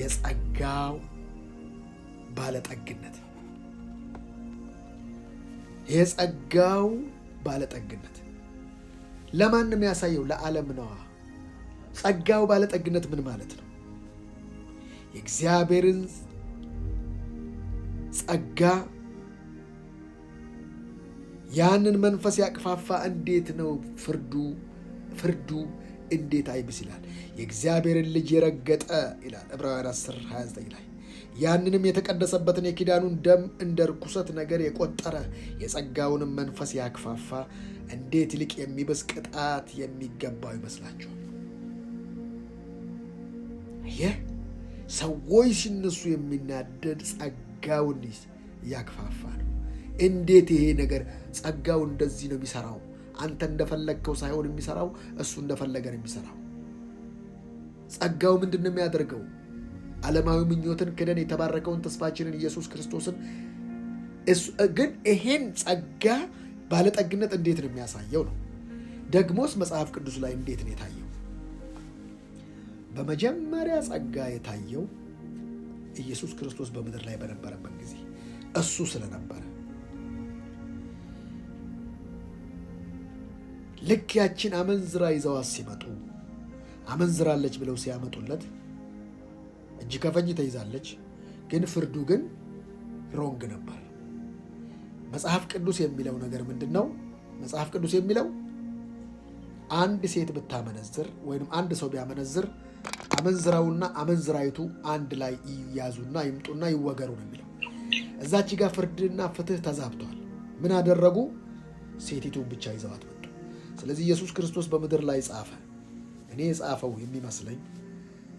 የጸጋው ባለጠግነት የጸጋው ባለጠግነት ለማን ነው የሚያሳየው? ለዓለም ነው። ጸጋው ባለጠግነት ምን ማለት ነው? የእግዚአብሔርን ጸጋ ያንን መንፈስ ያቅፋፋ እንዴት ነው ፍርዱ እንዴት አይብስ ይላል። የእግዚአብሔርን ልጅ የረገጠ ይላል ዕብራውያን 10:29 ላይ ያንንም የተቀደሰበትን የኪዳኑን ደም እንደ ርኩሰት ነገር የቆጠረ የጸጋውንም መንፈስ ያክፋፋ እንዴት ይልቅ የሚብስ ቅጣት የሚገባው ይመስላችኋል? ይህ ሰዎች ሲነሱ የሚናደድ ጸጋውን ያክፋፋ ነው። እንዴት ይሄ ነገር ጸጋው እንደዚህ ነው የሚሰራው? አንተ እንደፈለግከው ሳይሆን የሚሰራው እሱ እንደፈለገ ነው የሚሰራው። ጸጋው ምንድን ነው የሚያደርገው? ዓለማዊ ምኞትን ክደን የተባረከውን ተስፋችንን ኢየሱስ ክርስቶስን ግን ይሄን ጸጋ ባለጠግነት እንዴት ነው የሚያሳየው ነው። ደግሞስ መጽሐፍ ቅዱስ ላይ እንዴት ነው የታየው? በመጀመሪያ ጸጋ የታየው ኢየሱስ ክርስቶስ በምድር ላይ በነበረበት ጊዜ እሱ ስለነበረ ልክ ያችን አመንዝራ ይዘዋት ሲመጡ አመንዝራለች ብለው ሲያመጡለት እጅ ከፈንጅ ተይዛለች፣ ግን ፍርዱ ግን ሮንግ ነበር። መጽሐፍ ቅዱስ የሚለው ነገር ምንድን ነው? መጽሐፍ ቅዱስ የሚለው አንድ ሴት ብታመነዝር ወይም አንድ ሰው ቢያመነዝር አመንዝራውና አመንዝራይቱ አንድ ላይ ይያዙና ይምጡና ይወገሩ ነው የሚለው። እዛች ጋር ፍርድና ፍትህ ተዛብቷል። ምን አደረጉ? ሴቲቱን ብቻ ይዘዋት መጡ። ስለዚህ ኢየሱስ ክርስቶስ በምድር ላይ ጻፈ። እኔ የጻፈው የሚመስለኝ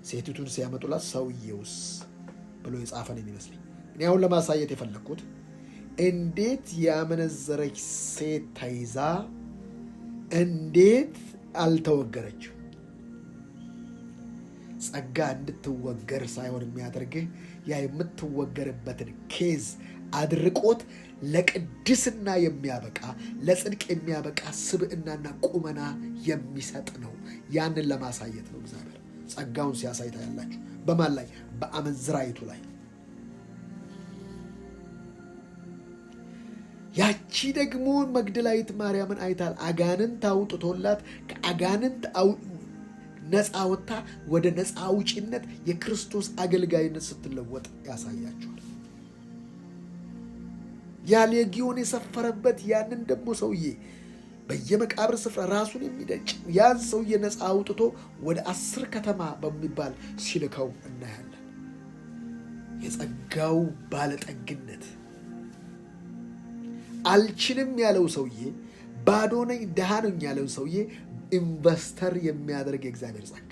ሴቲቱን ሲያመጡላት ሰውዬውስ ብሎ የጻፈን የሚመስለኝ። እኔ አሁን ለማሳየት የፈለግኩት እንዴት ያመነዘረች ሴት ተይዛ እንዴት አልተወገረችው? ጸጋ እንድትወገር ሳይሆን የሚያደርግህ ያ የምትወገርበትን ኬዝ አድርቆት ለቅድስና የሚያበቃ ለጽድቅ የሚያበቃ ስብዕናና ቁመና የሚሰጥ ነው። ያንን ለማሳየት ነው እግዚአብሔር ጸጋውን ሲያሳይ ታያላችሁ። በማን ላይ? በአመንዝራይቱ ላይ። ያቺ ደግሞ መግደላዊት ማርያምን አይታል አጋንንት አውጥቶላት ከአጋንንት ነፃ ወጥታ ወደ ነፃ አውጪነት የክርስቶስ አገልጋይነት ስትለወጥ ያሳያቸዋል። ያ ሌጊዮን የሰፈረበት ያንን ደግሞ ሰውዬ በየመቃብር ስፍራ ራሱን የሚደጭ ያን ሰውዬ ነፃ አውጥቶ ወደ 10 ከተማ በሚባል ሲልከው እናያለን። የጸጋው ባለጠግነት አልችልም ያለው ሰውዬ፣ ባዶ ነኝ ድሃ ነኝ ያለው ሰውዬ ኢንቨስተር የሚያደርግ የእግዚአብሔር ጸጋ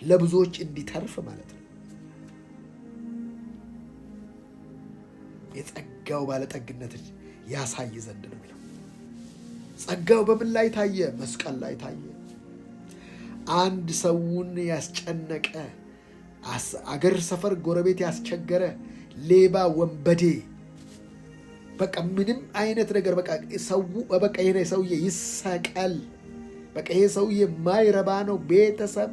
ለብዙዎች እንዲተርፍ ማለት ነው። የጸጋው ባለጠግነት ያሳይ ዘንድ ነው የሚለው። ጸጋው በምን ላይ ታየ? መስቀል ላይ ታየ። አንድ ሰውን ያስጨነቀ አገር ሰፈር ጎረቤት ያስቸገረ ሌባ ወንበዴ በቃ ምንም አይነት ነገር በቃ ይሄ ሰውዬ ይሰቀል፣ በቃ ይሄ ሰውዬ ማይረባ ነው፣ ቤተሰብ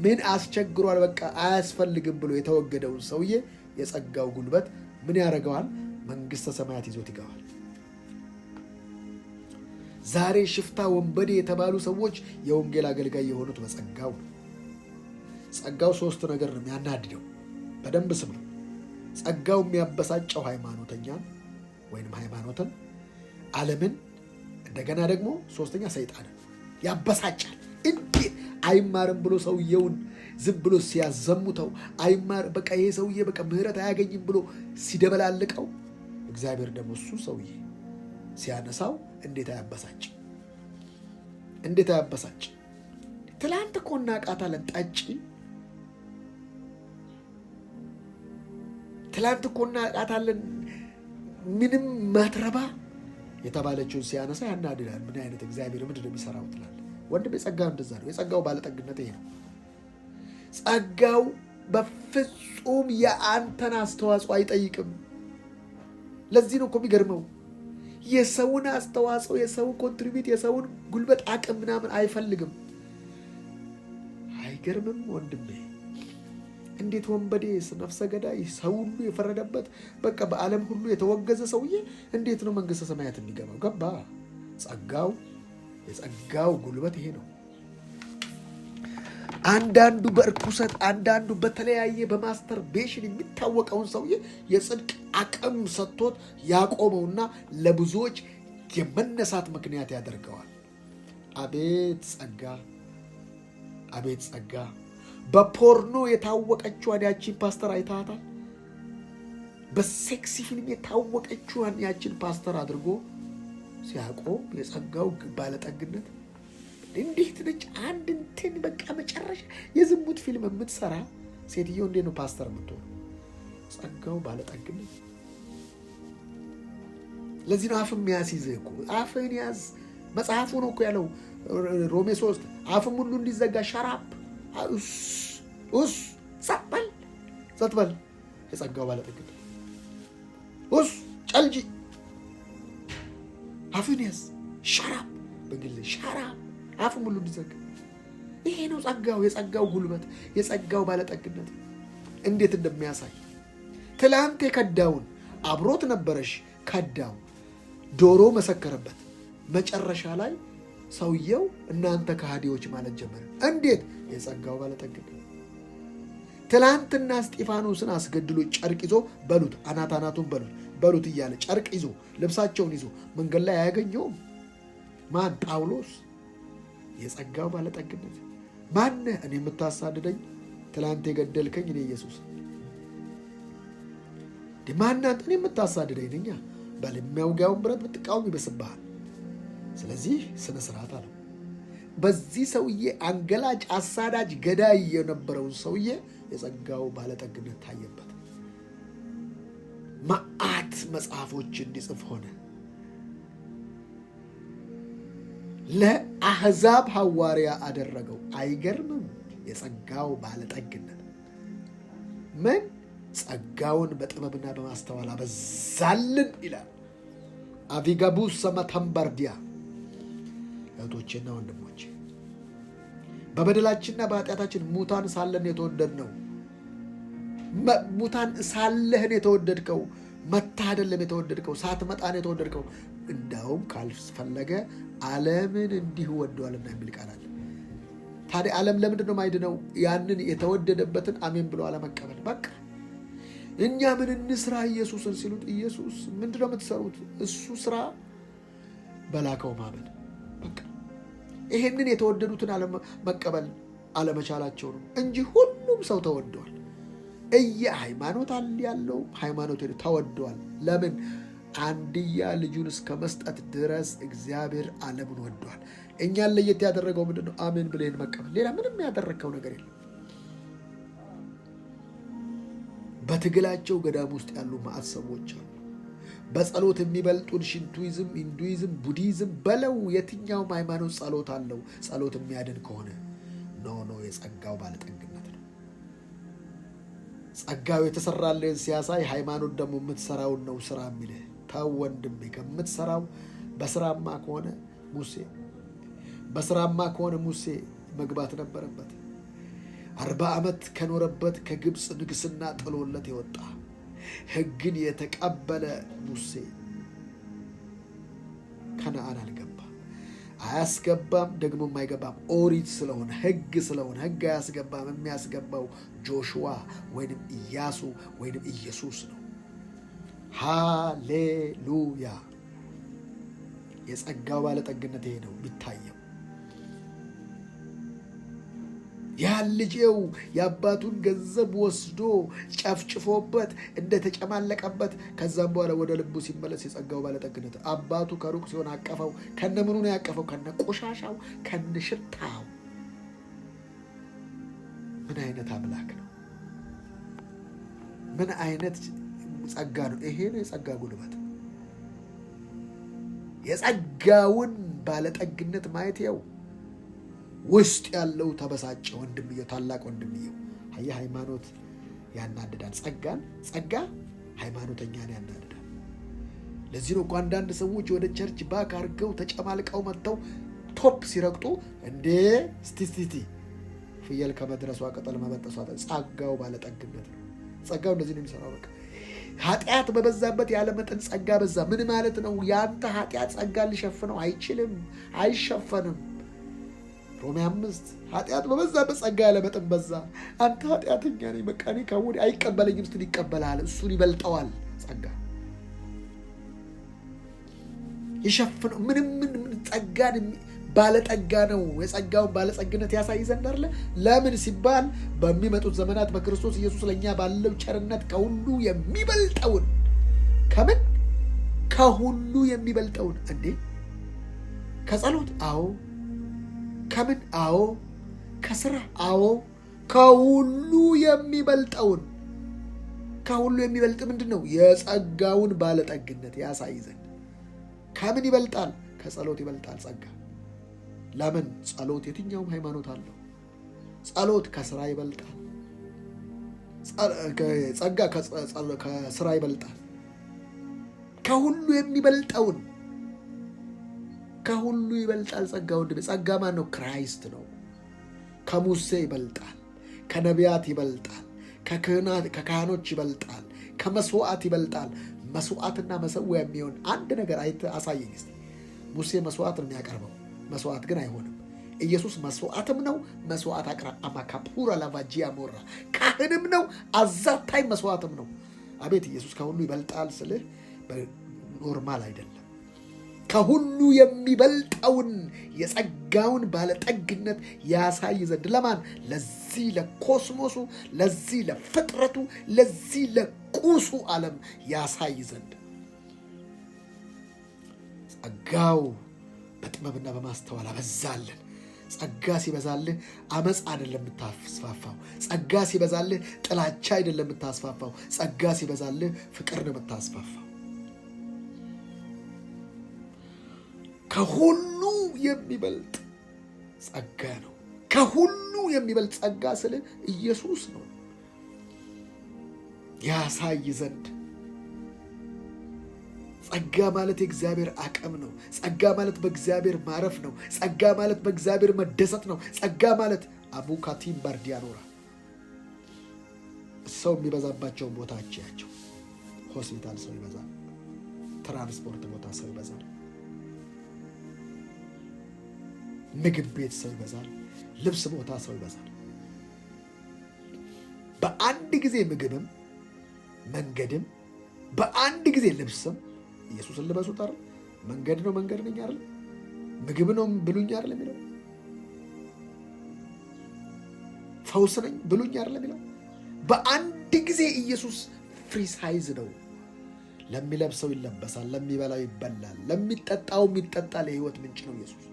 ምን አስቸግሯል፣ በቃ አያስፈልግም ብሎ የተወገደውን ሰውዬ የጸጋው ጉልበት ምን ያደርገዋል? መንግስተ ሰማያት ይዞት ይገባል። ዛሬ ሽፍታ ወንበዴ የተባሉ ሰዎች የወንጌል አገልጋይ የሆኑት በጸጋው ነው። ጸጋው 3 ነገር ነው የሚያናድደው። በደንብ ስም ነው። ጸጋው የሚያበሳጨው ሃይማኖተኛ ወይንም ሃይማኖትን፣ ዓለምን፣ እንደገና ደግሞ 3ኛ ሰይጣንን ያበሳጫል። እንዴት አይማርም ብሎ ሰውየውን ዝም ብሎ ሲያዘሙተው አይማር በቃ ይሄ ሰውዬ በቃ ምህረት አያገኝም ብሎ ሲደበላልቀው፣ እግዚአብሔር ደግሞ እሱ ሰውዬ ሲያነሳው እንዴት አያበሳጭ! እንዴት አያበሳጭ! ትላንት እኮ እናቃታለን ጠጪ፣ ትላንት እኮ እናቃታለን ምንም ማትረባ የተባለችውን ሲያነሳ ያናድዳል። ምን አይነት እግዚአብሔር ምንድን ነው የሚሰራው ትላለህ ወንድም። የጸጋው እንደዛ ነው። የጸጋው ባለጠግነት ይሄ ነው። ጸጋው በፍጹም የአንተን አስተዋጽኦ አይጠይቅም። ለዚህ ነው እኮ የሚገርመው። የሰውን አስተዋጽኦ፣ የሰውን ኮንትሪቢዩት፣ የሰውን ጉልበት አቅም ምናምን አይፈልግም። አይገርምም ወንድሜ? እንዴት ወንበዴ ነፍሰ ገዳይ ሰው ሁሉ የፈረደበት በቃ በዓለም ሁሉ የተወገዘ ሰውዬ እንዴት ነው መንግስተ ሰማያት የሚገባው? ገባ። የጸጋው ጉልበት ይሄ ነው። አንዳንዱ በርኩሰት አንዳንዱ በተለያየ በማስተርቤሽን የሚታወቀውን ሰውዬ የጽድቅ አቅም ሰጥቶት ያቆመውና ለብዙዎች የመነሳት ምክንያት ያደርገዋል። አቤት ጸጋ! አቤት ጸጋ! በፖርኖ የታወቀችዋን ያችን ፓስተር አይታታል። በሴክሲ ፊልም የታወቀችዋን ያችን ፓስተር አድርጎ ሲያቆም የጸጋው ባለጠግነት እንዴት ነች! አንድ እንትን በቃ መጨረሻ የዝሙት ፊልም የምትሰራ ሴትዮ እንዴት ነው ፓስተር የምትሆነው? ጸጋው ባለጠግነት። ለዚህ ነው አፍም ያስይዝህ እኮ። አፍህን ያዝ። መጽሐፉ ነው እኮ ያለው ሮሜ 3 አፍም ሁሉ እንዲዘጋ ሸራፕ ሰጥበል የጸጋው ባለጠግነት ጨልጂ አፍህን ያዝ። ሸራፕ በእንግሊዝኛ ሸራፕ አፍም ሁሉ እንዲዘጋ። ይሄ ነው ጸጋው፣ የጸጋው ጉልበት፣ የጸጋው ባለጠግነት እንዴት እንደሚያሳይ። ትላንት የከዳውን አብሮት ነበረሽ ከዳው፣ ዶሮ መሰከረበት። መጨረሻ ላይ ሰውየው እናንተ ከሃዲዎች ማለት ጀመረ። እንዴት? የጸጋው ባለጠግነት። ትላንትና እስጢፋኖስን አስገድሎ ጨርቅ ይዞ በሉት አናቱን በሉት እያለ ጨርቅ ይዞ ልብሳቸውን ይዞ መንገድ ላይ አያገኘውም። ማን? ጳውሎስ። የጸጋው ባለጠግነት። ማነህ እኔ የምታሳድደኝ? ትላንት የገደልከኝ እኔ ኢየሱስ። ማናት እኔ የምታሳድደኝ? ነኛ በል የሚያውጋውን ብረት ብትቃወም ይበስብሃል። ስለዚህ ስነ ስርዓት አለው። በዚህ ሰውዬ አንገላጭ፣ አሳዳጅ፣ ገዳይ የነበረውን ሰውዬ የጸጋው ባለጠግነት ታየበት። መዓት መጽሐፎች እንዲጽፍ ሆነ። ለአሕዛብ ሐዋርያ አደረገው። አይገርምም? የጸጋው ባለጠግነት ምን ጸጋውን በጥበብና በማስተዋል አበዛልን ይላል። አቪጋቡስ ሰመተንበርዲያ። እህቶቼና ወንድሞቼ በበደላችንና በኃጢአታችን ሙታን ሳለን የተወደድነው፣ ሙታን ሳለህን የተወደድከው፣ መታህ አይደለም የተወደድከው፣ ሳትመጣን የተወደድከው፣ እንዳውም ካልፈለገ ዓለምን እንዲሁ ወደዋልና የሚል ቃል አለ። ታዲያ ዓለም ለምንድን ነው ማይድነው? ያንን የተወደደበትን አሜን ብሎ አለመቀበል። በቃ እኛ ምን እንስራ ኢየሱስን ሲሉት፣ ኢየሱስ ምንድነው የምትሰሩት? እሱ ስራ በላከው ማመን። በቃ ይሄንን የተወደዱትን መቀበል አለመቻላቸው ነው እንጂ ሁሉም ሰው ተወደዋል። ሃይማኖት ያለው ሃይማኖት ተወደዋል። ለምን? አንድያ ልጁን እስከ መስጠት ድረስ እግዚአብሔር ዓለምን ወደዋል። እኛን ለየት ያደረገው ምንድነው? አሜን ብለን መቀበል። ሌላ ምንም ያደረከው ነገር የለም። በትግላቸው ገዳም ውስጥ ያሉ ማዕት ሰዎች አሉ። በጸሎት የሚበልጡን ሽንቱይዝም፣ ሂንዱይዝም፣ ቡዲዝም በለው የትኛውም ሃይማኖት ጸሎት አለው። ጸሎት የሚያድን ከሆነ ኖ የጸጋው ባለጠግነት ነው። ጸጋው የተሰራልህን ሲያሳይ፣ ሃይማኖት ደግሞ የምትሰራውን ነው ስራ የሚልህ። ተው ወንድሜ፣ ከምትሰራው በስራማ ከሆነ ሙሴ መግባት ነበረበት። 40 ዓመት ከኖረበት ከግብፅ ንግስና ጥሎለት የወጣ ሕግን የተቀበለ ሙሴ ከነዓን አልገባ። አያስገባም፣ ደግሞ አይገባም። ኦሪት ስለሆነ ሕግ ስለሆነ ሕግ አያስገባም። የሚያስገባው ጆሹዋ ወይንም ኢያሱ ወይንም ኢየሱስ ነው። ሃሌሉያ! የጸጋው ባለጠግነት ይሄ ነው ቢታየው። ያን ልጄው የአባቱን ገንዘብ ወስዶ ጨፍጭፎበት እንደተጨማለቀበት፣ ከዛም በኋላ ወደ ልቡ ሲመለስ የጸጋው ባለጠግነት። አባቱ ከሩቅ ሲሆን አቀፈው። ከነምኑ ነው ያቀፈው? ከነ ቆሻሻው፣ ከነ ሽታው። ምን አይነት አምላክ ነው! ምን አይነት ጸጋ ነው! ይሄ ነው የጸጋ ጉልበት። የጸጋውን ባለጠግነት ማየት ይኸው ውስጥ ያለው ተበሳጨ ወንድምየው፣ ታላቅ ወንድምየው። ሃይማኖት ያናድዳል። ጸጋ ሃይማኖተኛን ያናድዳል። ለዚህ ነው እኮ አንዳንድ ሰዎች ወደ ቸርች ባክ አድርገው ተጨማልቀው መጥተው ቶፕ ሲረግጡ፣ እንዴ ስቲስቲቲ ፍየል ከመድረሷ ቅጠል መበጠሷ ጸጋው ባለጠግነት ነው። ጸጋው እንደዚህ ነው የሚሰራው። በቃ ኃጢአት በበዛበት ያለ መጠን ጸጋ በዛ። ምን ማለት ነው? ያንተ ኃጢአት ጸጋ ሊሸፍነው አይችልም፣ አይሸፈንም። ሮሜ 5 ኃጢአት በበዛበት ጸጋ ያለ መጠን በዛ። አንተ ኃጢአተኛ ነኝ በቃ እኔ ከወዲህ አይቀበለኝም ስትል ይቀበላል። እሱን ይበልጠዋል ጸጋ ይሸፍነው። ምንም ጸጋን ባለጠጋ ነው። የጸጋውን ባለጸግነት ያሳይ ዘንድ አይደለ? ለምን ሲባል በሚመጡት ዘመናት በክርስቶስ ኢየሱስ ለእኛ ባለው ቸርነት ከሁሉ የሚበልጠውን ከምን ከሁሉ የሚበልጠውን እንዴ? ከጸሎት አዎ፣ ከምን አዎ፣ ከስራ አዎ፣ ከሁሉ የሚበልጠውን ከሁሉ የሚበልጥ ምንድን ነው? የጸጋውን ባለጠግነት ያሳይ ዘንድ ከምን ይበልጣል? ከጸሎት ይበልጣል ጸጋ። ለምን? ጸሎት የትኛውም ሃይማኖት አለው። ጸሎት ከስራ ይበልጣል። ጸጋ ከስራ ይበልጣል። ከሁሉ የሚበልጠውን ከሁሉ ይበልጣል ጸጋ። ወንድሜ ጸጋ ማን ነው? ክራይስት ነው። ከሙሴ ይበልጣል፣ ከነቢያት ይበልጣል፣ ከካህኖች ይበልጣል፣ ከመስዋዕት ይበልጣል። መስዋዕትና መሰዊያ የሚሆን አንድ ነገር አሳየኝ እስቲ። ሙሴ መስዋዕት ነው የሚያቀርበው፣ መስዋዕት ግን አይሆንም። ኢየሱስ መስዋዕትም ነው፣ መስዋዕት አቅራቢ አማካፑራ ላቫጂያ ሞራ ካህንም ነው፣ አዛታይ መስዋዕትም ነው። አቤት ኢየሱስ ከሁሉ ይበልጣል ስልህ ኖርማል አይደለም። ከሁሉ የሚበልጠውን የጸጋውን ባለጠግነት ያሳይ ዘንድ ለማን? ለዚህ ለኮስሞሱ፣ ለዚህ ለፍጥረቱ፣ ለዚህ ለቁሱ ዓለም ያሳይ ዘንድ ጸጋው በጥበብና በማስተዋል አበዛልን። ጸጋ ሲበዛልህ አመፅ አይደለም የምታስፋፋው። ጸጋ ሲበዛልህ ጥላቻ አይደለም የምታስፋፋው። ጸጋ ሲበዛልህ ፍቅር ነው የምታስፋፋው። ከሁሉ የሚበልጥ ጸጋ ነው። ከሁሉ የሚበልጥ ጸጋ ስለ ኢየሱስ ነው ያሳይ ዘንድ። ጸጋ ማለት የእግዚአብሔር አቅም ነው። ጸጋ ማለት በእግዚአብሔር ማረፍ ነው። ጸጋ ማለት በእግዚአብሔር መደሰት ነው። ጸጋ ማለት አቡካቲም ባርዲያኖራ ሰው የሚበዛባቸውን ቦታ አያቸው። ሆስፒታል ሰው ይበዛል። ትራንስፖርት ቦታ ሰው ይበዛል። ምግብ ቤት ሰው ይበዛል። ልብስ ቦታ ሰው ይበዛል። በአንድ ጊዜ ምግብም መንገድም በአንድ ጊዜ ልብስም ኢየሱስን ልበሱት አይደል? መንገድ ነው መንገድ ነኝ አይደል? ምግብ ነው ብሉኝ አይደል የሚለው? ፈውስ ነኝ ብሉኝ አይደል የሚለው? በአንድ ጊዜ ኢየሱስ ፍሪ ሳይዝ ነው። ለሚለብሰው ይለበሳል፣ ለሚበላው ይበላል፣ ለሚጠጣው ይጠጣል። የህይወት ምንጭ ነው ኢየሱስ።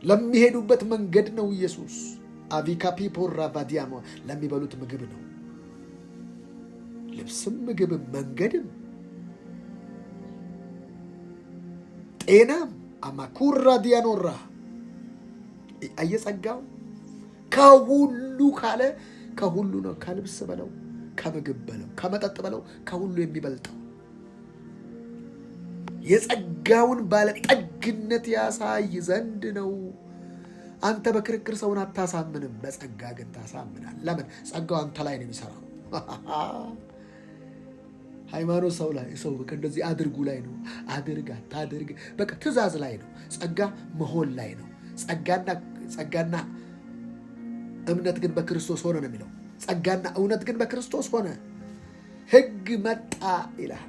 ለሚሄዱበት መንገድ ነው ኢየሱስ። አቪካፒ ፖራ ቫዲያሞ ለሚበሉት ምግብ ነው። ልብስም ምግብም መንገድም ጤናም አማኩራ ዲያኖራ አየጸጋው ከሁሉ ካለ ከሁሉ ነው። ከልብስ በለው፣ ከምግብ በለው፣ ከመጠጥ በለው ከሁሉ የሚበልጠው የጸጋውን ባለጠግነት ያሳይ ዘንድ ነው። አንተ በክርክር ሰውን አታሳምንም፣ በጸጋ ግን ታሳምናል። ለምን? ጸጋው አንተ ላይ ነው የሚሰራው። ሃይማኖት ሰው ላይ ሰው በቃ እንደዚህ አድርጉ ላይ ነው። አድርግ አታድርግ በቃ ትእዛዝ ላይ ነው። ጸጋ መሆን ላይ ነው። ጸጋና እምነት ግን በክርስቶስ ሆነ ነው የሚለው። ጸጋና እውነት ግን በክርስቶስ ሆነ። ሕግ መጣ ይላል፣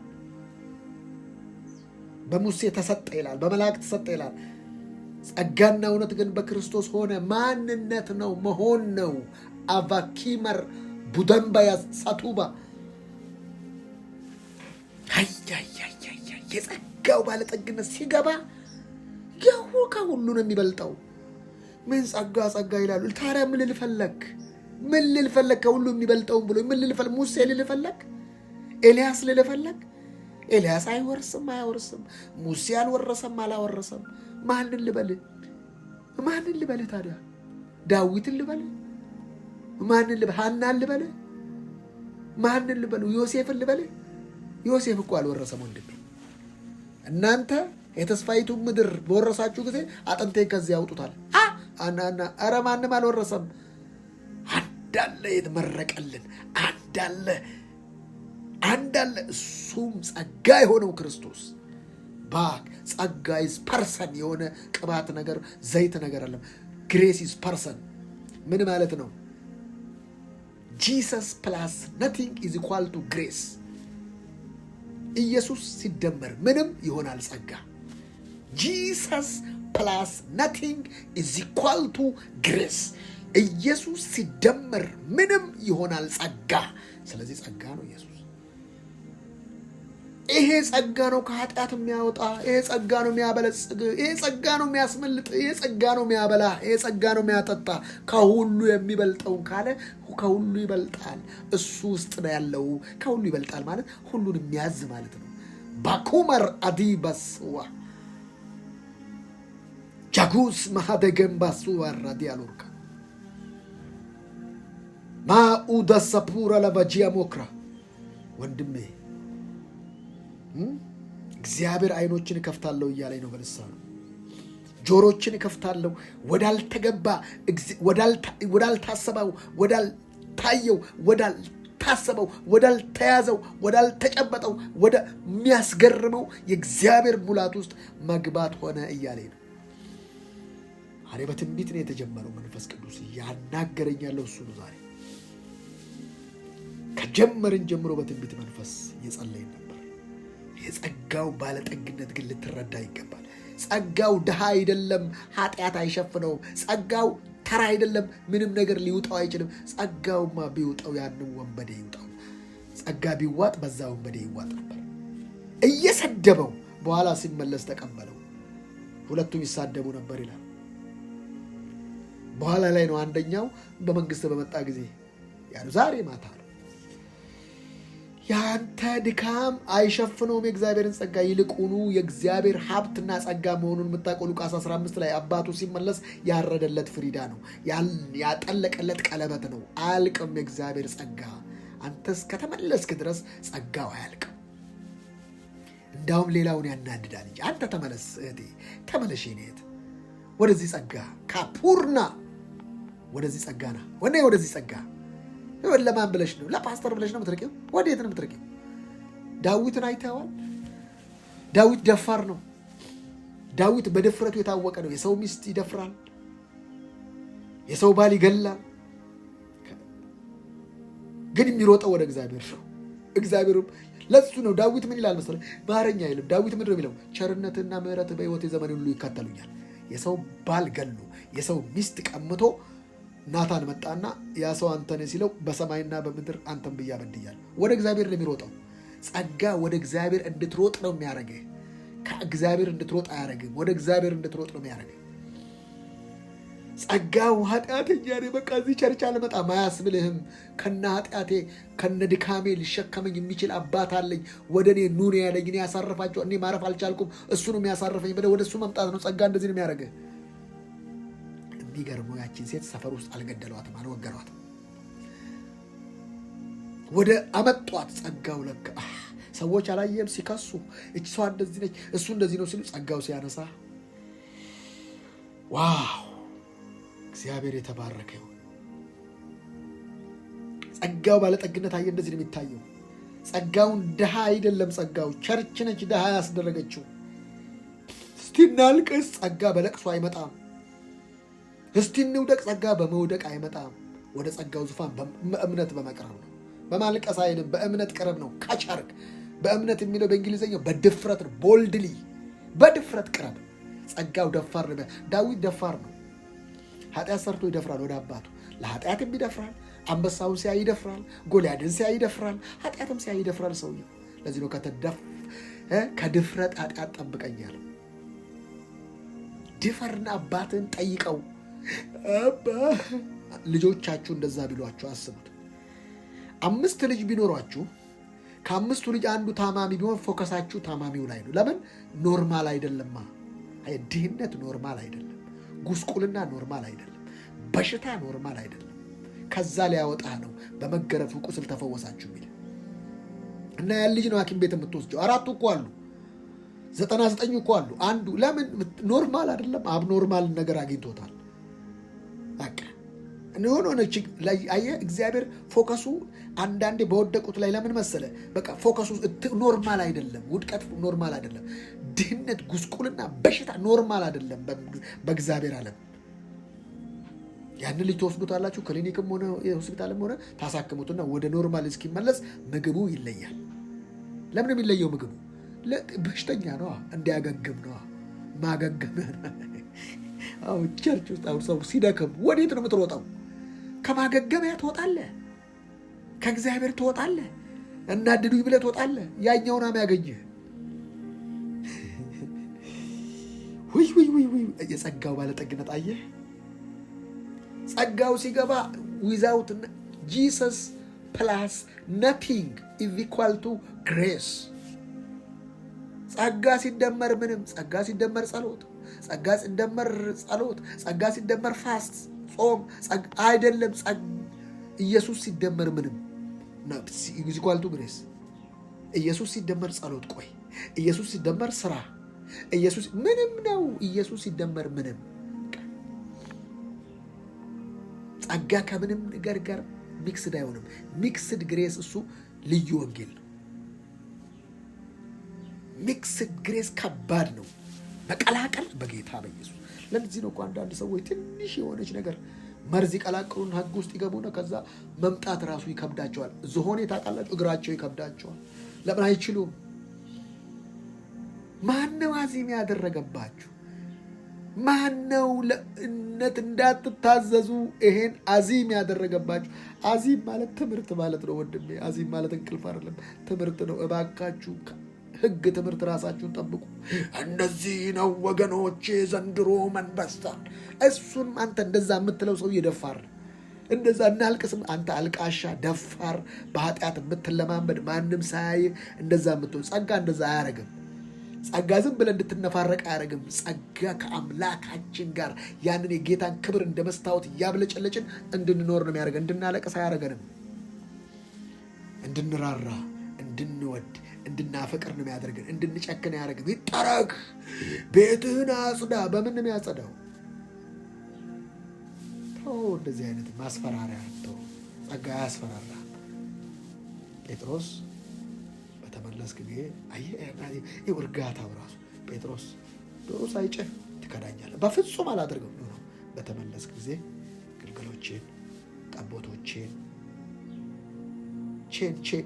በሙሴ ተሰጠ ይላል፣ በመላእክት ተሰጠ ይላል። ጸጋና እውነት ግን በክርስቶስ ሆነ። ማንነት ነው፣ መሆን ነው። አቫኪመር ቡደንባ ያሳቱባ የጸጋው ባለጠግነት ሲገባ ከሁሉ ነው የሚበልጠው። ምን ጸጋ ይላሉ ታዲያ? ምን ልልፈለግ ከሁሉ የሚበልጠውን ብሎ ምን ልልፈለግ? ሙሴ ልልፈለግ? ኤልያስ ልልፈለግ? ኤልያስ አያወርስም። ሙሴ አልወረሰም፣ አላወረሰም። ማንን ልበል ታዲያ? ዳዊትን ልበል? ማንን ልበል? ሐናን ልበል? ማንን ልበል? ዮሴፍን ልበል? ዮሴፍ እኮ አልወረሰም ወንድሜ። እናንተ የተስፋይቱ ምድር በወረሳችሁ ጊዜ አጥንቴን ከዚህ ያውጡታል። ኧረ ማንም አልወረሰም። አንዳለ የተመረቀልን አንዳለ እሱም ጸጋ የሆነው ክርስቶስ ባክ ጸጋ ኢዝ ፐርሰን የሆነ ቅባት ነገር ዘይት ነገር አለም። ግሬስ ኢዝ ፐርሰን ምን ማለት ነው? ጂሰስ ፕላስ ነቲንግ ኢዝ ኢኳል ቱ ግሬስ። ኢየሱስ ሲደመር ምንም ይሆናል ጸጋ። ጂሰስ ፕላስ ነቲንግ ኢዝ ኢኳል ቱ ግሬስ። ኢየሱስ ሲደመር ምንም ይሆናል ጸጋ። ስለዚህ ጸጋ ነው ኢየሱስ። ይሄ ጸጋ ነው ከኃጢአት የሚያወጣ። ይሄ ጸጋ ነው የሚያበለጽግ። ይሄ ጸጋ ነው የሚያስመልጥ። ይሄ ጸጋ ነው የሚያበላ። ይሄ ጸጋ ነው የሚያጠጣ። ከሁሉ የሚበልጠውን ካለ ከሁሉ ይበልጣል። እሱ ውስጥ ነው ያለው። ከሁሉ ይበልጣል ማለት ሁሉን የሚያዝ ማለት ነው። ባኩመር አዲበስዋ ጃጉስ ማሃደገምባሱ አራዲ አሉርካ ማኡደሰፑራ ለባጂያ ሞክራ ወንድሜ እግዚአብሔር አይኖችን እከፍታለሁ እያለኝ ነው በልሳኑ። ጆሮችን እከፍታለሁ ወዳልተገባ ወዳልታሰበው ወዳልታየው ወዳልታሰበው ወዳልተያዘው ወዳልተጨበጠው ወደሚያስገርመው የእግዚአብሔር ሙላት ውስጥ መግባት ሆነ እያለኝ ነው። አሬ በትንቢት ነው የተጀመረው። መንፈስ ቅዱስ ያናገረኛል እሱ ነው። ዛሬ ከጀመርን ጀምሮ በትንቢት መንፈስ እየጸለይን ነበር። የጸጋው ባለጠግነት ግን ልትረዳ ይገባል። ጸጋው ድሃ አይደለም፣ ኃጢአት አይሸፍነውም። ጸጋው ተራ አይደለም፣ ምንም ነገር ሊውጣው አይችልም። ጸጋውማ ቢውጣው ያንን ወንበዴ ይውጣው። ጸጋ ቢዋጥ በዛ ወንበዴ ይዋጥ ነበር። እየሰደበው በኋላ ሲመለስ ተቀበለው። ሁለቱም ይሳደቡ ነበር ይላል። በኋላ ላይ ነው አንደኛው በመንግስት በመጣ ጊዜ ያለው ዛሬ ማታ ነው ያንተ ድካም አይሸፍነውም የእግዚአብሔርን ጸጋ፣ ይልቁኑ የእግዚአብሔር ሀብትና ጸጋ መሆኑን የምታውቀው ሉቃስ 15 ላይ አባቱ ሲመለስ ያረደለት ፍሪዳ ነው፣ ያጠለቀለት ቀለበት ነው። አያልቅም የእግዚአብሔር ጸጋ። አንተ እስከተመለስክ ድረስ ጸጋው አያልቅም። እንዳውም ሌላውን ያናድዳል እንጂ አንተ ተመለስ እህቴ፣ ተመለሽ ኔት ወደዚህ ጸጋ ካፑርና ወደዚህ ጸጋ ና ወደዚህ ጸጋ። ለማን ብለሽ ነው? ለፓስተር ብለሽ ነው የምትርቂው? ወዴት ነው የምትርቂው? ዳዊትን አይተዋል። ዳዊት ደፋር ነው። ዳዊት በድፍረቱ የታወቀ ነው። የሰው ሚስት ይደፍራል፣ የሰው ባል ይገላል። ግን የሚሮጠው ወደ እግዚአብሔር ነው። እግዚአብሔር ለሱ ነው። ዳዊት ምን ይላል መሰለህ? ማረኛ አይልም። ዳዊት ምንድን ነው የሚለው? ቸርነትና ምሕረት በሕይወቴ ዘመን ሁሉ ይከተሉኛል። የሰው ባል ገሎ የሰው ሚስት ቀምቶ ናታን መጣና ያ ሰው አንተን ሲለው በሰማይና በምድር አንተን ብያ በድያለሁ። ወደ እግዚአብሔር ነው የሚሮጠው። ጸጋ ወደ እግዚአብሔር እንድትሮጥ ነው የሚያደርግህ። ከእግዚአብሔር እንድትሮጥ አያደርግም። ወደ እግዚአብሔር እንድትሮጥ ነው የሚያደርግህ። ጸጋው ኃጢአተኛ ነኝ በቃ እዚህ ቸርች አልመጣም አያስብልህም። ከነ ኃጢአቴ ከነ ድካሜ ሊሸከመኝ የሚችል አባት አለኝ። ወደ እኔ ኑ ነው ያለኝ። እኔ ያሳርፋቸው። እኔ ማረፍ አልቻልኩም፣ እሱ ነው የሚያሳርፈኝ ብለህ ወደ እሱ መምጣት ነው። ጸጋ እንደዚህ ነው የሚያደርግህ። የሚገርመው ያችን ሴት ሰፈር ውስጥ አልገደሏትም፣ አልወገሯትም። ወደ አመጧት። ጸጋው ለካ ሰዎች አላየም ሲከሱ፣ እሷ እንደዚህ ነች እሱ እንደዚህ ነው ሲሉ ጸጋው ሲያነሳ ዋው! እግዚአብሔር የተባረከ ይሁን። ጸጋው ባለጠግነት አየ። እንደዚህ ነው የሚታየው። ጸጋውን ድሃ አይደለም። ጸጋው ቸርች ነች ድሃ ያስደረገችው። እስቲ እናልቅስ፣ ጸጋ በለቅሶ አይመጣም። እስቲ እንውደቅ፣ ጸጋ በመውደቅ አይመጣም። ወደ ጸጋው ዙፋን በእምነት በመቅረብ ነው። በማልቀስ አይልም፣ በእምነት ቅረብ ነው። ካቻርክ በእምነት የሚለው በእንግሊዝኛው በድፍረት ነው። ቦልድሊ በድፍረት ቅረብ። ጸጋው ደፋር ነው። ዳዊት ደፋር ነው። ኃጢአት ሰርቶ ይደፍራል ወደ አባቱ። ለኃጢአትም ይደፍራል። አንበሳውን ሲያይ ይደፍራል። ጎልያድን ሲያይ ይደፍራል። ኃጢአትም ሲያይ ይደፍራል ሰውየው። ለዚህ ነው ከድፍረት ኃጢአት ጠብቀኛል። ድፈርና አባትን ጠይቀው። ልጆቻችሁ እንደዛ ቢሏችሁ አስቡት። 5 ልጅ ቢኖሯችሁ ከ5ቱ ልጅ አንዱ ታማሚ ቢሆን ፎከሳችሁ ታማሚው ላይ ነው። ለምን? ኖርማል አይደለማ። ድህነት ኖርማል አይደለም። ጉስቁልና ኖርማል አይደለም። በሽታ ኖርማል አይደለም። ከዛ ሊያወጣህ ነው። በመገረፉ ቁስል ተፈወሳችሁ የሚል እና ያን ልጅ ነው ሐኪም ቤት የምትወስደው። 4 እኮ አሉ፣ 99 እኮ አሉ። አንዱ ለምን ኖርማል አይደለም? አብኖርማል ነገር አግኝቶታል። ሆነ አየህ እግዚአብሔር ፎከሱ አንዳንዴ በወደቁት ላይ ለምን መሰለ በቃ ፎከሱ ኖርማል አይደለም። ውድቀት ኖርማል አይደለም። ድህነት፣ ጉስቁልና፣ በሽታ ኖርማል አይደለም በእግዚአብሔር ዓለም። ያንን ልጅ ትወስዱታላችሁ ክሊኒክም ሆነ ሆስፒታልም ሆነ ታሳክሙትና ወደ ኖርማል እስኪመለስ ምግቡ ይለያል። ለምን የሚለየው? ምግቡ በሽተኛ ነው እንዲያገግም ነው። ማገገም አው ቸርች ውስጥ አሁን ሰው ሲደክም ወዴት ነው የምትሮጠው? ከማገገሚያ ትወጣለህ፣ ከእግዚአብሔር ትወጣለህ፣ እናድዱኝ ብለህ ትወጣለህ። ያኛውን የሚያገኝህ ወይ የጸጋው ባለጠግነት አየህ። ጸጋው ሲገባ ዊዛውት ጂሰስ ፕላስ ነቲንግ ኢዝ ኢኳል ቱ ግሬስ። ጸጋ ሲደመር ምንም፣ ጸጋ ሲደመር ጸሎት፣ ጸጋ ሲደመር ጸሎት፣ ጸጋ ሲደመር ፋስት ጾም አይደለም። ኢየሱስ ሲደመር ምንም ኢዝ ኢኳል ቱ ግሬስ። ኢየሱስ ሲደመር ጸሎት፣ ቆይ ኢየሱስ ሲደመር ስራ፣ ኢየሱስ ምንም ነው። ኢየሱስ ሲደመር ምንም። ጸጋ ከምንም ነገር ጋር ሚክስድ አይሆንም። ሚክስድ ግሬስ እሱ ልዩ ወንጌል ነው። ሚክስድ ግሬስ ከባድ ነው መቀላቀል በጌታ በኢየሱስ። ለዚህ ነው እኮ አንዳንድ ሰዎች ትንሽ የሆነች ነገር መርዝ ይቀላቅሉን ህግ ውስጥ ይገቡና ከዛ መምጣት ራሱ ይከብዳቸዋል። ዝሆኔ ታውቃላችሁ፣ እግራቸው ይከብዳቸዋል። ለምን አይችሉም? ማነው አዚም ያደረገባችሁ? ማነው ለእነት እንዳትታዘዙ ይሄን አዚም ያደረገባችሁ? አዚም ማለት ትምህርት ማለት ነው ወንድሜ። አዚም ማለት እንቅልፍ አይደለም፣ ትምህርት ነው። እባካችሁ ህግ ትምህርት ራሳችሁን ጠብቁ። እንደዚህ ነው ወገኖቼ ዘንድሮ መንበስታል። እሱን አንተ እንደዛ የምትለው ሰው ይደፋር። እንደዛ እናልቅስም አንተ አልቃሻ ደፋር፣ በኃጢአት የምትለማመድ ማንም ሳያይ እንደዛ የምትሆን። ጸጋ እንደዛ አያረግም። ጸጋ ዝም ብለን እንድትነፋረቅ አያረግም። ጸጋ ከአምላካችን ጋር ያንን የጌታን ክብር እንደ መስታወት እያብለጨለጭን እንድንኖር ነው የሚያደርገን። እንድናለቅስ አያረገንም። እንድንራራ፣ እንድንወድ፣ እንድናፈቅር ነው የሚያደርገን። እንድንጨክን አያረግም። ይጠረግ፣ ቤትህን አጽዳ። በምን ነው የሚያጸዳው? እንደዚህ አይነት ማስፈራሪያ ተው። ጸጋ ያስፈራራ። ጴጥሮስ በተመለስክ ጊዜ አየህ እርጋታው ራሱ ጴጥሮስ ዶሮ ሳይጭህ ትከዳኛለህ፣ በፍጹም አላደርገው። በተመለስክ ጊዜ ግልገሎቼን፣ ጠቦቶቼን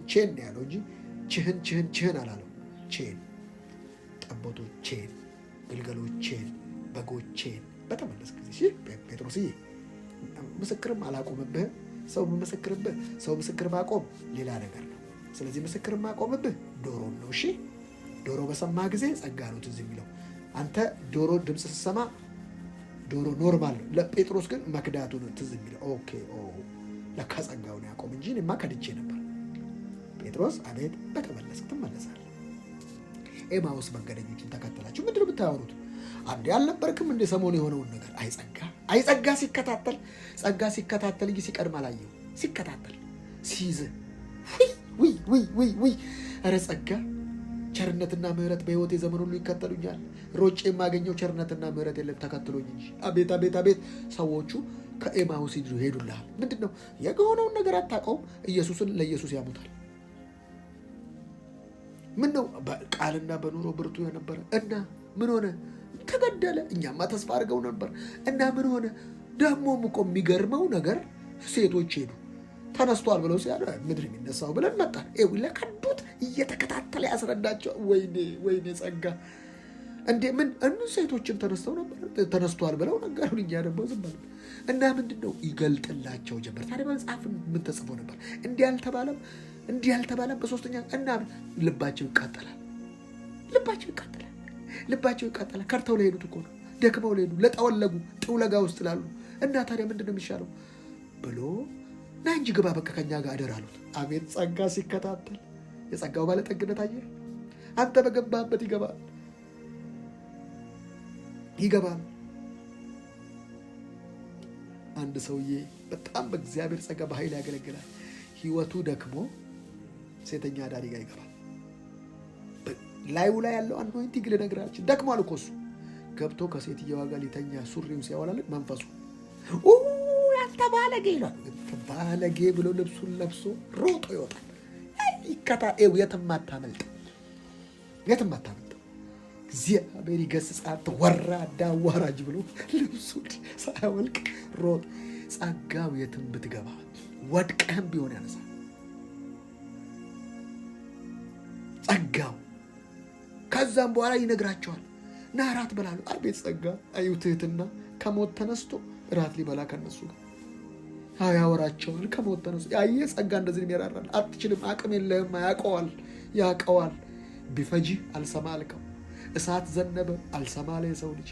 ቼን ያለው እንጂ ችህን አላለው። ቼን፣ ጠቦቶቼን፣ ግልገሎቼን፣ በጎቼን በተመለስክ ጊዜ ጴጥሮስዬ ምስክርም አላቆምብህ። ሰው ምስክርብህ፣ ሰው ምስክር ማቆም ሌላ ነገር ነው። ስለዚህ ምስክር ማቆምብህ ዶሮን ነው። እሺ ዶሮ በሰማ ጊዜ ጸጋ ነው ትዝ የሚለው። አንተ ዶሮ ድምፅ ስትሰማ ዶሮ ኖርማል ነው። ለጴጥሮስ ግን መክዳቱ ነው ትዝ የሚለው። ኦኬ ለካ ጸጋውን ያቆም እንጂ እኔማ ከድቼ ነበር። ጴጥሮስ አቤት፣ በተመለስክ ትመለሳለህ። ኤማውስ መንገደኞችን ተከተላችሁ። ምንድን ነው የምታወሩት? አንዴ አልነበርክም እንደ ሰሞኑ የሆነውን ነገር? ጸጋ ሲከታተል እንጂ ሲቀድም አላየው። ሲከታተል ሲይዝ ኧረ ጸጋ ቸርነትና ምሕረት በሕይወቴ ዘመን ሁሉ ይከተሉኛል። ሮጬ የማገኘው ቸርነትና ምሕረት የለም ተከትሎኝ እንጂ። አቤት ሰዎቹ ከኤማውስ ሄዱልሃል። ምንድን ነው የሆነውን ነገር አታውቀውም። ኢየሱስን ለኢየሱስ ያሙታል። ምን ነው በቃልና በኑሮ ብርቱ የነበረ እና ምን ሆነ? ተገደለ። እኛማ ተስፋ አድርገው ነበር እና ምን ሆነ? ደግሞም እኮ የሚገርመው ነገር ሴቶች ሄዱ ተነስቷል ብለው ሲያሉ ምድር የሚነሳው ብለን መጣን። ለከዱት እየተከታተለ ያስረዳቸው። ወይኔ ጸጋ እንዴ! ምን ሴቶችም ተነስተው ነበር ተነስቷል ብለው ነገሩን። እኛ ደግሞ ዝም ብለን እና ምንድን ነው ይገልጥላቸው ጀመር። ታዲያ መጽሐፍ ምን ተጽፎ ነበር? እንዲህ አልተባለም በሶስተኛ እና ልባቸው ይቃጠላል። ከርተው ለሄዱት እኮ ነው። ደክመው ለሄዱ ለጠወለጉ ጥውለጋ ውስጥ ላሉ እና ታዲያ ምንድን ነው የሚሻለው ብሎ ና እንጂ ግባ በቃ ከኛ ጋር አደር አሉት። አቤት ጸጋ ሲከታተል! የጸጋው ባለጠግነት አየህ። አንተ በገባህበት ይገባል። አንድ ሰውዬ በጣም በእግዚአብሔር ጸጋ በኃይል ያገለግላል። ህይወቱ ደክሞ ሴተኛ አዳሪ ጋር ይገባል። ላዩ ላይ ያለው አኖይንቲንግ ልነግራችሁ ደክሟል እኮ እሱ ገብቶ ከሴትየዋ ጋር ሊተኛ ሱሪው ሲያወላልቅ መንፈሱ አንተ ባለጌ ይሏል። ባለጌ ብሎ ልብሱን ለብሶ ሮጦ ይወጣል። ይከታኤው የትም አታመልጥ። እግዚአብሔር ይገስጻት ወራዳ አዋራጅ ብሎ ልብሱን ሳያወልቅ ሮጥ። ጸጋው የትም ብትገባ ወድቀህም ቢሆን ያነሳል። ጸጋው ከዛም በኋላ ይነግራቸዋል። ና እራት በላሉ። አቤት ጸጋ! አዩ ትህትና! ከሞት ተነስቶ እራት ሊበላ ከነሱ ጋር ያወራቸዋል። ከሞት ተነስቶ ያየ ጸጋ እንደዚህ ይራራል። አትችልም፣ አቅም የለህም። ያቀዋል። ቢፈጅህ አልሰማ አልከው። እሳት ዘነበ አልሰማ አለ የሰው ልጅ።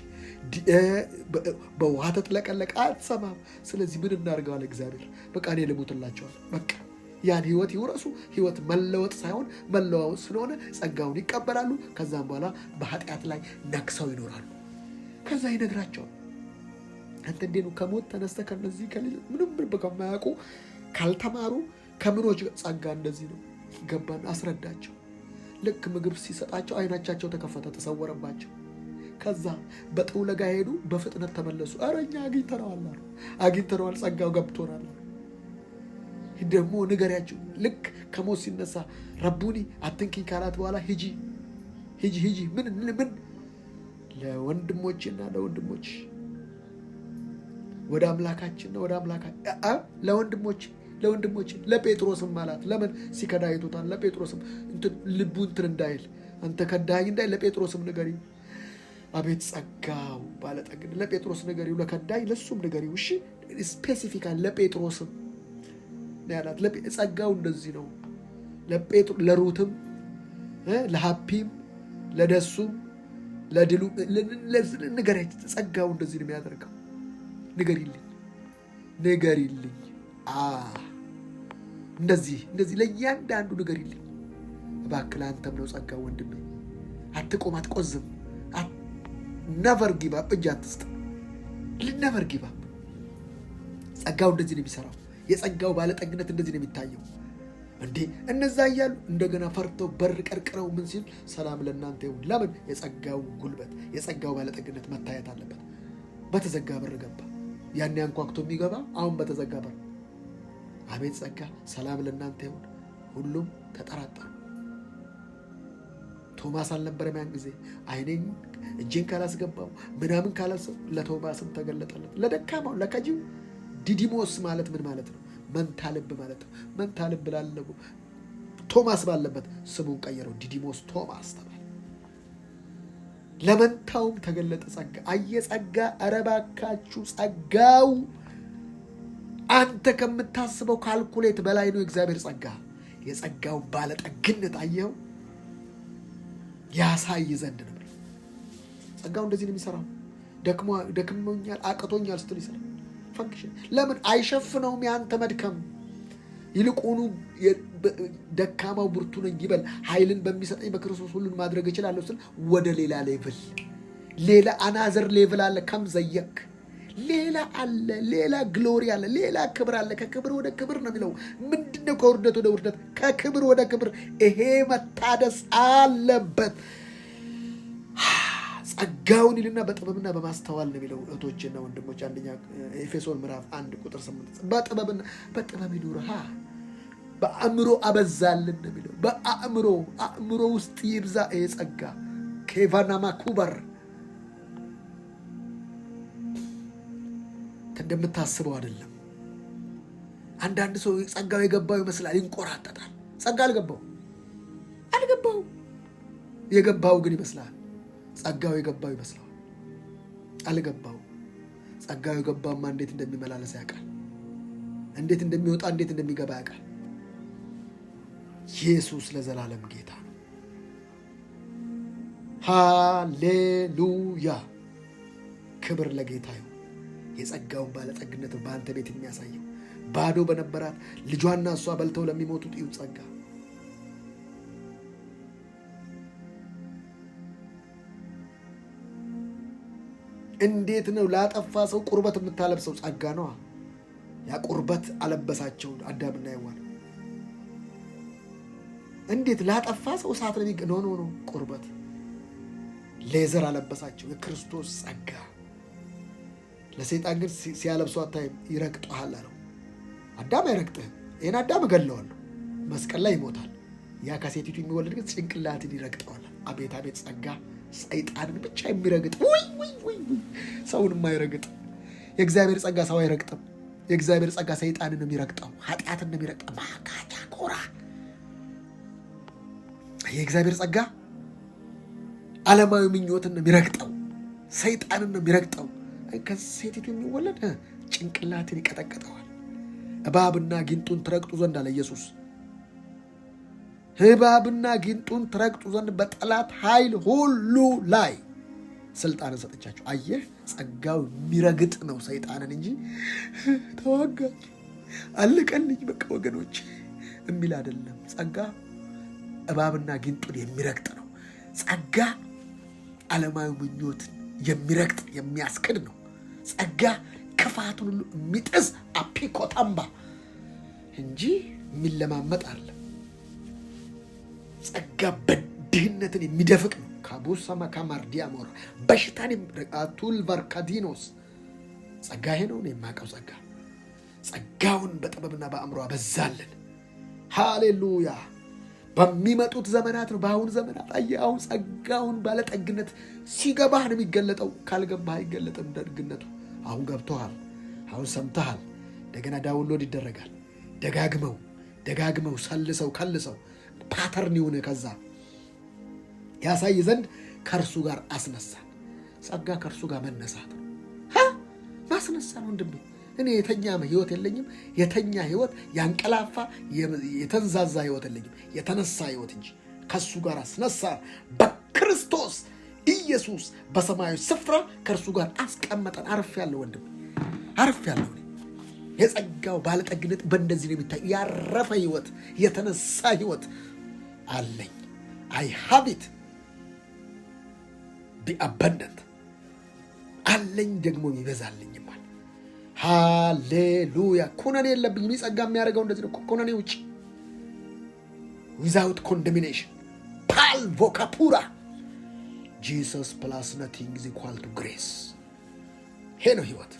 በውሃ ተጥለቀለቀ አትሰማም። ስለዚህ ምን እናድርገዋል? እግዚአብሔር በቃ እኔ ልሙትላቸዋል። በቃ ያን ህይወት ይውረሱ። ህይወት መለወጥ ሳይሆን መለዋወጥ ስለሆነ ጸጋውን ይቀበላሉ። ከዛም በኋላ በኃጢአት ላይ ነግሰው ይኖራሉ። ከዛ ይነግራቸዋል። አንተ እንዴት ነው ከሞት ተነስተህ ከነዚህ ምንም ከማያውቁ ካልተማሩ ከምኖች ጸጋ እንደዚህ ነው። ገባን? አስረዳቸው። ልክ ምግብ ሲሰጣቸው አይናቻቸው ተከፈተ፣ ተሰወረባቸው። ከዛ በጥውለጋ ሄዱ፣ በፍጥነት ተመለሱ። ኧረ እኛ አግኝተነዋል፣ ጸጋው ገብቶናል። ደግሞ ንገሪያቸው። ልክ ከሞት ሲነሳ ረቡኒ አትንኪኝ ካላት በኋላ ሂጂ ምን ለወንድሞችና ለወንድሞች ወደ አምላካችንና ወደ ለወንድሞች ለጴጥሮስም አላት። ለምን ሲከዳ አይቶታል። ለጴጥሮስም ልቡ እንዳይል አንተ ከዳኝ እንዳይል ለጴጥሮስም ንገሪው። አቤት ጸጋው ባለጠግነት! ለጴጥሮስ ንገሪው፣ ለከዳኝ ለሱም ንገሪው። እሺ ስፔሲፊካል ለጴጥሮስም ያላት። ጸጋው እንደዚህ ነው። ለሩትም ለሃፒም ለደሱም ለድሉ ንገሪያች። ጸጋው እንደዚህ ነው የሚያደርገው። ንገሪልኝ እንደዚህ ለእያንዳንዱ ንገሪልኝ እባክህ። ለአንተም ነው ጸጋው ወንድሜ። አትቆም፣ አትቆዝም። ነቨር ጊቭ አፕ። እጅ አትስጥ። ነቨር ጊቭ አፕ። ጸጋው እንደዚህ ነው የሚሰራው። የጸጋው ባለጠግነት እንደዚህ ነው የሚታየው። እንዴ እነዛ እያሉ እንደገና ፈርተው በር ቀርቅረው ምን ሲል ሰላም ለእናንተ ይሁን። ለምን? የጸጋው ጉልበት የጸጋው ባለጠግነት መታየት አለበት። በተዘጋ በር ገባ። ያን አንኳኩቶ የሚገባ አሁን በተዘጋ በር። አቤት ጸጋ! ሰላም ለእናንተ ይሁን። ሁሉም ተጠራጠሩ። ቶማስ አልነበረም ያን ጊዜ። አይኔን እጄን ካላስገባው ምናምን ካላሰው ለቶማስም ተገለጠለት። ለደካማው ለከጂው ዲዲሞስ ማለት ምን ማለት ነው? መንታ ልብ ማለት ነው። መንታ ልብ ላለጉ ቶማስ ባለበት ስሙን ቀየረው፣ ዲዲሞስ ቶማስ ተባለ። ለመንታውም ተገለጠ ጸጋ። ጸጋ! ኧረ እባካችሁ ጸጋው አንተ ከምታስበው ካልኩሌት በላይ ነው። እግዚአብሔር ጸጋ የጸጋው ባለጠግነት አየኸው? ያሳይ ዘንድ ነው። ጸጋው እንደዚህ ነው የሚሰራው። ደክሞኛል አቅቶኛል ስትል ይሰራል። ፈንክሽን ለምን አይሸፍነውም? ያንተ መድከም ይልቁኑ ደካማው ብርቱ ነኝ ይበል። ኃይልን በሚሰጠኝ በክርስቶስ ሁሉን ማድረግ እችላለሁ ስል ወደ ሌላ ሌቭል፣ ሌላ አናዘር ሌቭል አለ። ከም ዘየክ ሌላ አለ፣ ሌላ ግሎሪ አለ፣ ሌላ ክብር አለ። ከክብር ወደ ክብር ነው የሚለው። ምንድነው? ከውርደት ወደ ውርደት፣ ከክብር ወደ ክብር። ይሄ መታደስ አለበት። ጸጋውን ይልና በጥበብና በማስተዋል ነው የሚለው። እህቶችና ወንድሞች አንደኛ ኤፌሶን ምዕራፍ 1 ቁጥር 8 በጥበብ ይኑርሃ፣ በአእምሮ አበዛልን ነው የሚለው። በአእምሮ ውስጥ ይብዛ ይሄ ጸጋ። ኬቫናማ ኩበር እንደምታስበው አይደለም። አንዳንድ ሰው ጸጋው የገባው ይመስላል፣ ይንቆራጠጣል። ጸጋ አልገባው የገባው ግን ይመስላል። ጸጋው የገባው ይመስላል፣ አልገባው። ጸጋው የገባውማ እንዴት እንደሚመላለስ ያውቃል። እንዴት እንደሚወጣ እንዴት እንደሚገባ ያውቃል። ኢየሱስ ለዘላለም ጌታ ነው። ሃሌሉያ! ክብር ለጌታ ይሁን። የጸጋውን ባለጠግነት በአንተ ቤት የሚያሳየው ባዶ በነበራት ልጇና እሷ በልተው ለሚሞቱት ይሁ ጸጋ። እንዴት ነው ላጠፋ ሰው ቁርበት የምታለብሰው? ጸጋ ነዋ። ያ ቁርበት አለበሳቸው አዳምና ሔዋን። እንዴት ላጠፋ ሰው እሳት ነው ኖ ቁርበት ሌዘር አለበሳቸው። የክርስቶስ ጸጋ ለሰይጣን ግን ሲያለብሰው አታይም፣ ይረግጠዋል አለው። አዳም አይረግጥህም፣ ይህን አዳም እገለዋለሁ፣ መስቀል ላይ ይሞታል። ያ ከሴቲቱ የሚወለድ ግን ጭንቅላትን ይረግጠዋል። አቤት አቤት ጸጋ! ሰይጣንን ብቻ የሚረግጥ ሰውን የማይረግጥ የእግዚአብሔር ጸጋ ሰው አይረግጥም። የእግዚአብሔር ጸጋ ሰይጣንን ነው የሚረግጠው፣ ኃጢአትን ነው የሚረግጠው። ማካቻ ኮራ የእግዚአብሔር ጸጋ ዓለማዊ ምኞትን ነው የሚረግጠው፣ ሰይጣንን ነው የሚረግጠው። ከሴቲቱ የሚወለድ ጭንቅላትን ይቀጠቅጠዋል። እባብና ጊንጡን ትረግጡ ዘንድ አለ ኢየሱስ። እባብና ጊንጡን ትረግጡ ዘንድ በጠላት ኃይል ሁሉ ላይ ስልጣንን ሰጥቻቸው። አየህ፣ ጸጋው የሚረግጥ ነው ሰይጣንን እንጂ ተዋጋኝ አለቀልኝ በቃ ወገኖች የሚል አይደለም። ጸጋ እባብና ጊንጡን የሚረግጥ ነው። ጸጋ ዓለማዊ ምኞትን የሚረግጥ የሚያስክድ ነው። ጸጋ ክፋቱን ሁሉ የሚጥስ አፒኮታምባ እንጂ የሚለማመጥ አለ። ጸጋ በድህነትን የሚደፍቅ ነው። ካቡሳማ ካማርዲያሞራ በሽታን አቱል ቫርካዲኖስ ጸጋ ይሄ ነው የማውቀው ጸጋ። ጸጋውን በጥበብና በአእምሮ አበዛልን። ሃሌሉያ! በሚመጡት ዘመናት ነው። በአሁን ዘመናት አየህ፣ አሁን ጸጋውን ባለጠግነት ሲገባህ ነው የሚገለጠው። ካልገባህ አይገለጥም ደግነቱ። አሁን ገብቶሃል፣ አሁን ሰምተሃል። እንደገና ዳውንሎድ ይደረጋል። ደጋግመው ሰልሰው ከልሰው ፓተርን ይሁን ከዛ ያሳይ ዘንድ ከእርሱ ጋር አስነሳን። ጸጋ ከእርሱ ጋር መነሳት ነው። ማስነሳን ወንድሜ። እኔ የተኛ ህይወት የለኝም። የተኛ ህይወት፣ ያንቀላፋ የተንዛዛ ህይወት የለኝም። የተነሳ ህይወት እንጂ ከእሱ ጋር አስነሳን። በክርስቶስ ኢየሱስ በሰማያዊ ስፍራ ከእርሱ ጋር አስቀመጠን። አርፌያለሁ ወንድሜ፣ አርፌያለሁ። የጸጋው ባለጠግነት በእንደዚህ ነው የሚታይ። ያረፈ ህይወት፣ የተነሳ ህይወት አለኝ። I have it be abundant አለኝ፣ ደግሞ ይበዛልኝ ማለት። ሃሌሉያ! ኩነኔ የለብኝም። ጸጋ የሚያደርገው እንደዚህ ነው። ኩነኔ ውጭ without condemnation ፓል ቮካፑራ Jesus plus nothing is equal to grace። ይሄ ነው ህይወት።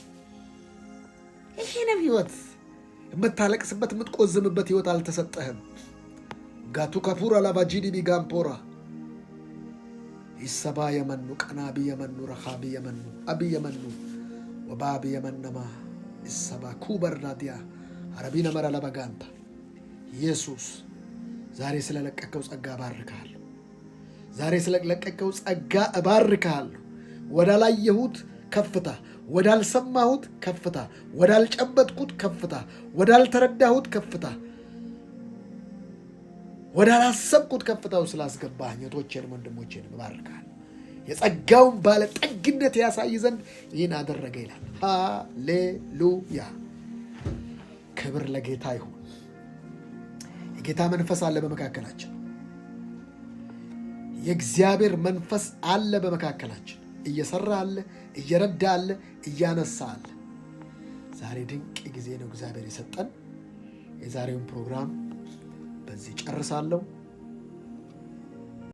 ይሄ ነው ህይወት። የምታለቅስበት የምትቆዝምበት ህይወት አልተሰጠህም። ጋቱ ካፑራ ላባጂዲ ቢጋምፖራ ይሰባ የመኑ ቀናቢ የመኑ ረኻቢ የመኑ አቢ የመኑ ወባቢ የመነማ ይሰባ ኩበርዳዲያ አረቢና መራ ለበጋንታ ኢየሱስ ዛሬ ስለለቀቀው ጸጋ እባርካለሁ። ዛሬ ስለለቀቀው ጸጋ እባርካለሁ። ወዳላየሁት ከፍታ፣ ወዳልሰማሁት ከፍታ፣ ወዳልጨበጥኩት ከፍታ፣ ወዳልተረዳሁት ከፍታ፣ ወዳላሰብኩት ከፍታው ስላስገባህ እህቶቼንም ወንድሞቼንም እባርካለሁ። የጸጋውን ባለጠግነት ያሳይ ዘንድ ይህን አደረገ ይላል። ሃሌሉያ! ክብር ለጌታ ይሁን። የጌታ መንፈስ አለ በመካከላችን። የእግዚአብሔር መንፈስ አለ በመካከላችን። እየሰራ አለ፣ እየረዳ አለ፣ እያነሳ አለ። ዛሬ ድንቅ ጊዜ ነው እግዚአብሔር የሰጠን። የዛሬውን ፕሮግራም በዚህ ጨርሳለሁ።